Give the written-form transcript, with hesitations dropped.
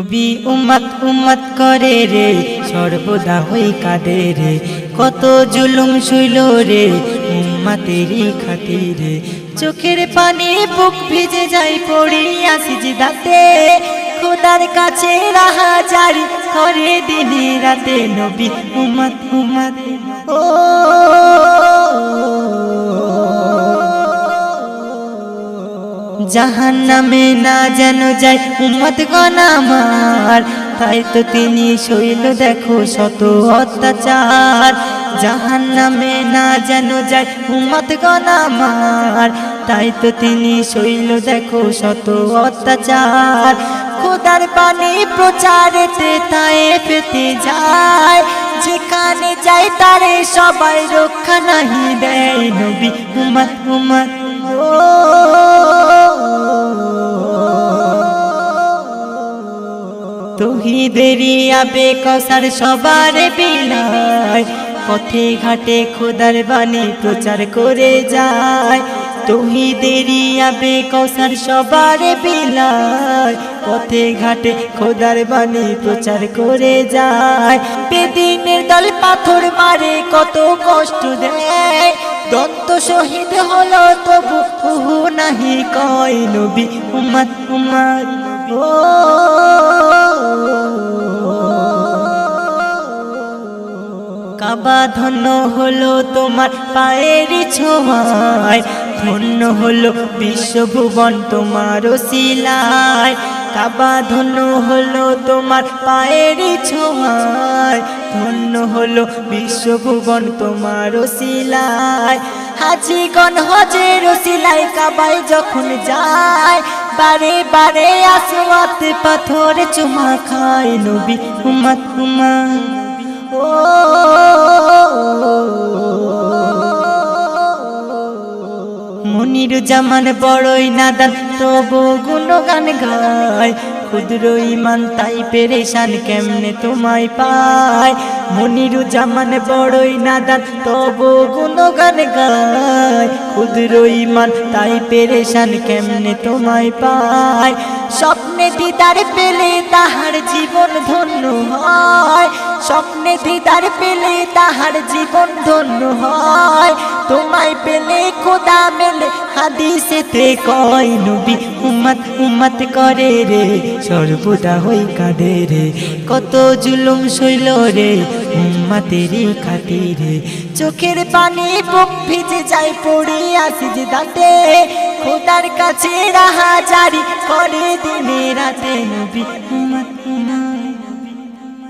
নবী উম্মত উম্মত করে রে, সর্বদা হই কাঁদে রে। কত জুলুম সইল রে উম্মতেরই খাতিরে, চোখের পানি বুক ভিজে যায় পড়িয়া সিজদাতে। খোদার কাছে রাহা জারি করে দিনে রাতে, নবী উম্মত উম্মত ও জাহান্নামে না যেন যায় উম্মতগণ আমার, তাই তো তিনি সইল দেখো শত অত্যাচার। জাহান্নামে না যেন যায় উম্মতগণ আমার, তাই তো তিনি সইল দেখো শত অত্যাচার। খোদার বাণী প্রচারেতে তায়ে পেতে যায়, যেখানে যায় তারে সবাই রক্ষা নাহি দেয়, নবী উম্মত উম্মত তৌহিদেরই আবে কসার সবার বিলায়, পথে ঘাটে খোদার বাণী প্রচার করে যায়। তৌহিদেরই আবে কসার সবার বিলায়, পথে ঘাটে খোদার বাণী প্রচার করে যায়। বেদিনের দল পাথর মারে কত কষ্ট দেয়, দন্ত শহীদ হলো তবু উহু নাহি কয়, নবী উম্মত উম্মত ও কাবা ধন্য হলো তোমার পায়ের ছোঁয়ায়, ধন্য হলো বিশ্বভুবন তোমার ওসিলায়। কাবা ধন্য হলো তোমার পায়ের ছোঁয়ায়, ধন্য হলো বিশ্বভুবন তোমার ওসিলায়। হাজিগণ হজের ওসিলায় কাবায় যখন যায়, বারে বারে আসওয়াত পাথর চুমা খায়, নবী উম্মত উম্মত ও মনিরুজ্জামান বড়ই নাদান তবু গুণগান গায়, ক্ষুদ্র ইমান তাই পেরেশান কেমনে তোমায় পায়। মনিরুজ্জামান বড়ই নাদান তবু গুণগান গায়, ক্ষুদ্র ইমান তাই পেরেশান কেমনে তোমায় পায়। স্বপ্নে দিদার পেলে তাহার জীবন ধন্য হয়, স্বপ্নে দিদার পেলে তাহার জীবন ধন্য হয়। তোমায় পেলে খোদা মেলে হাদিসেতে কয়, নবী উম্মত উম্মত করে রে, সর্বদা হই কাঁদে রে। কত জুলুম সইল রে উম্মতেরই খাতিরে, চোখের পানি বুক ভিজে যায় পড়িয়া সিজদাতে। খোদার কাছে রাহা জারি করে দিনে রাতে, নবী উম্মত উম্মত।